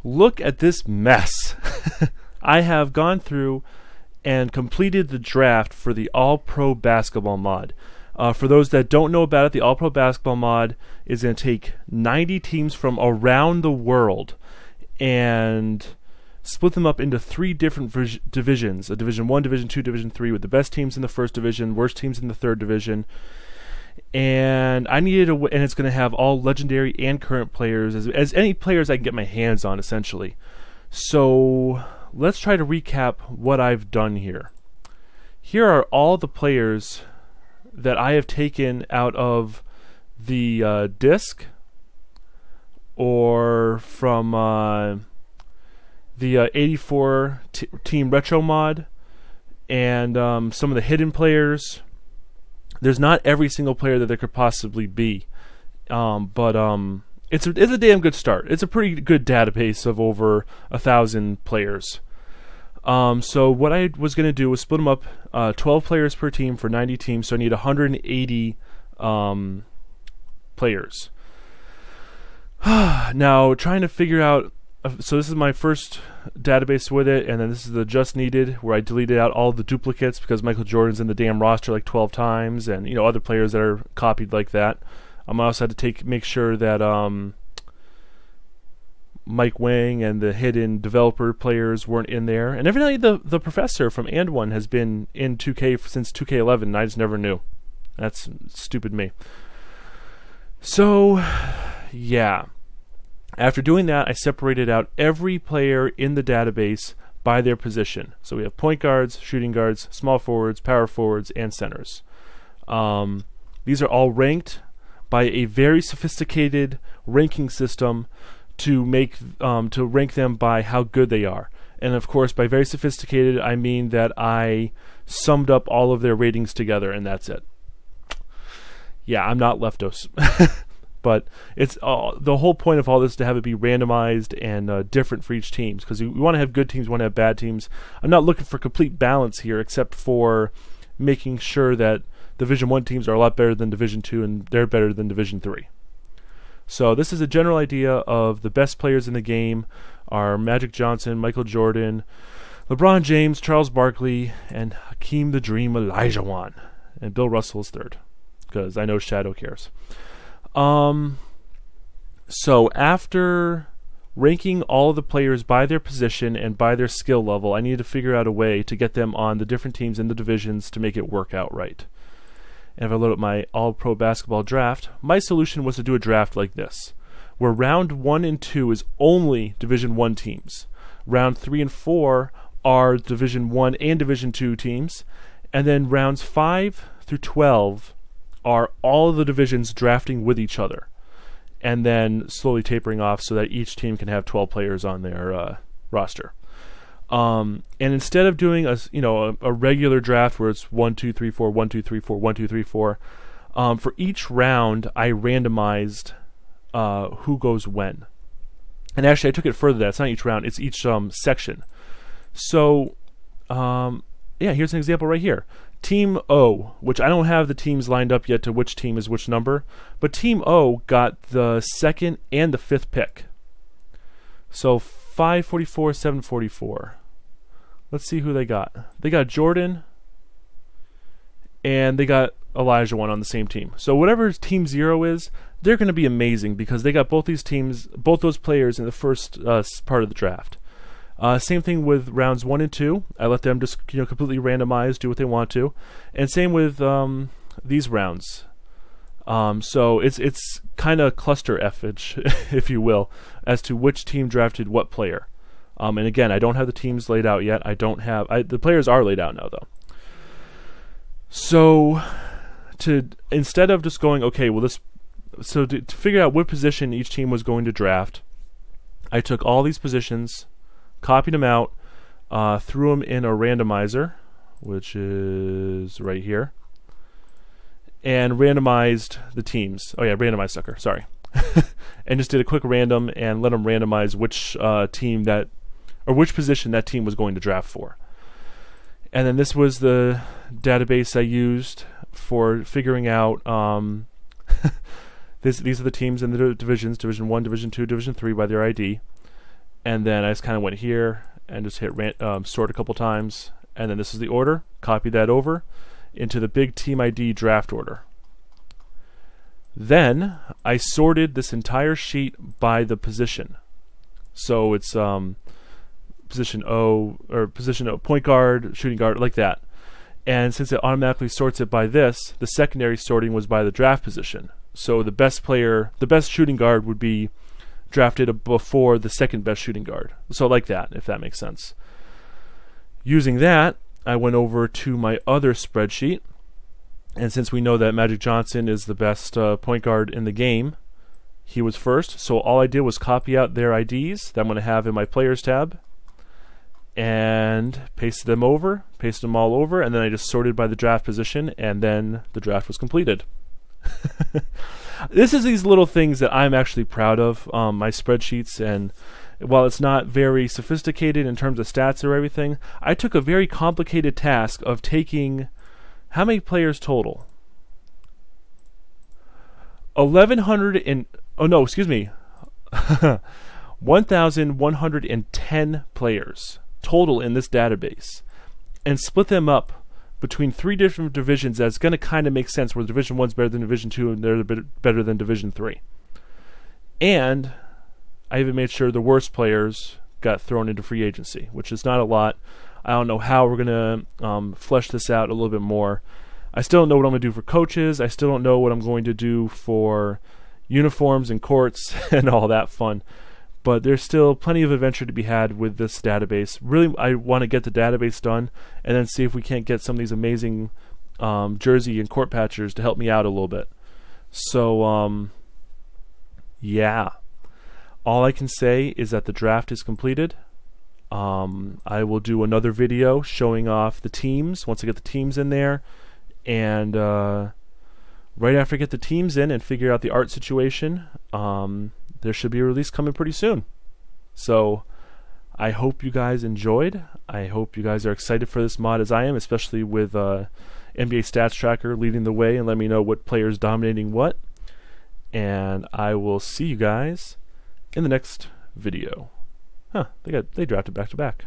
Look at this mess. I have gone through and completed the draft for the All-Pro Basketball mod. For those that don't know about it, the All-Pro Basketball mod is going to take 90 teams from around the world and split them up into 3 different divisions: a Division 1, Division 2, Division 3, with the best teams in the first division, worst teams in the third division. And I needed and it's going to have all legendary and current players, as any players I can get my hands on, essentially. So let's try to recap what I've done here. Here are all the players that I have taken out of the disc, or from the 84 Team Retro mod, and some of the hidden players. There's not every single player that there could possibly be, but it's a damn good start. It's a pretty good database of over 1,000 players. So what I was going to do was split them up, 12 players per team for 90 teams, so I need 180 players. Now, trying to figure out, so this is my first database with it, and then this is the just needed, where I deleted out all the duplicates because Michael Jordan's in the damn roster like 12 times, and other players that are copied like that. I also had to make sure that Mike Wang and the hidden developer players weren't in there, and evidently the professor from And1 has been in 2K since 2K11, and I just never knew. That's stupid me. So yeah, after doing that, I separated out every player in the database by their position. So we have point guards, shooting guards, small forwards, power forwards, and centers. These are all ranked by a very sophisticated ranking system to rank them by how good they are. And of course, by very sophisticated, I mean that I summed up all of their ratings together, and that's it. Yeah, I'm not Leftos. But it's the whole point of all this is to have it be randomized and different for each team, because we want to have good teams, we want to have bad teams. I'm not looking for complete balance here, except for making sure that Division 1 teams are a lot better than Division 2, and they're better than Division 3. So this is a general idea of the best players in the game are Magic Johnson, Michael Jordan, LeBron James, Charles Barkley, and Hakeem the Dream Olajuwon. And Bill Russell is third, because I know Shadow cares. So after ranking all the players by their position and by their skill level, I needed to figure out a way to get them on the different teams in the divisions to make it work out right. And if I load up my All-Pro Basketball draft, my solution was to do a draft like this, where round 1 and 2 is only Division 1 teams. Round 3 and 4 are Division 1 and Division 2 teams, and then rounds 5 through 12 are all the divisions drafting with each other, and then slowly tapering off so that each team can have 12 players on their roster. And instead of doing a regular draft where it's 1 2 3 4 1 2 3 4 1 2 3 4, for each round I randomized who goes when. And actually, I took it further than that. It's not each round; it's each section. So, yeah, here's an example right here. Team O, which I don't have the teams lined up yet to which team is which number, but Team O got the 2nd and the 5th pick. So 544, 744. Let's see who they got. They got Jordan, and they got Olajuwon on the same team. So whatever Team 0 is, they're going to be amazing because they got both these teams, both those players in the first part of the draft. Same thing with rounds 1 and 2. I let them just completely randomize, do what they want to, and same with these rounds. So it's kind of cluster F-age, if you will, as to which team drafted what player. And again, I don't have the teams laid out yet. The players are laid out now, though. So instead of just going, okay, well to figure out what position each team was going to draft, I took all these positions, copied them out, threw them in a randomizer, which is right here, and randomized the teams. Oh yeah, randomized sucker, sorry. And just did a quick random and let them randomize which which position that team was going to draft for. And then this was the database I used for figuring out these are the teams in the divisions, Division 1, Division 2, Division 3 by their ID. and then I just kind of went here and just hit sort a couple times, and then this is the order. Copy that over into the big Team ID draft order. Then I sorted this entire sheet by the position. So it's position O, or position O, point guard, shooting guard, like that. And since it automatically sorts it by this, the secondary sorting was by the draft position. So the best player, the best shooting guard would be drafted before the second best shooting guard. So like that, if that makes sense. Using that, I went over to my other spreadsheet. And since we know that Magic Johnson is the best point guard in the game, he was first. So all I did was copy out their IDs that I'm going to have in my Players tab, and pasted them all over, and then I just sorted by the draft position, and then the draft was completed. This is these little things that I'm actually proud of, my spreadsheets, and while it's not very sophisticated in terms of stats or everything, I took a very complicated task of taking, how many players total? 1,110 players total in this database, and split them up between 3 different divisions. That's going to kind of make sense, where Division 1's better than Division 2 and they're a bit better than Division 3. And I even made sure the worst players got thrown into free agency, which is not a lot. I don't know how we're going to flesh this out a little bit more. I still don't know what I'm going to do for coaches. I still don't know what I'm going to do for uniforms and courts and all that fun. But there's still plenty of adventure to be had with this database. Really, I want to get the database done and then see if we can't get some of these amazing jersey and court patchers to help me out a little bit. So, yeah. All I can say is that the draft is completed. I will do another video showing off the teams once I get the teams in there. And right after I get the teams in and figure out the art situation, there should be a release coming pretty soon. So I hope you guys enjoyed. I hope you guys are excited for this mod as I am, especially with NBA Stats Tracker leading the way and letting me know what players dominating what. And I will see you guys in the next video. They drafted back to back.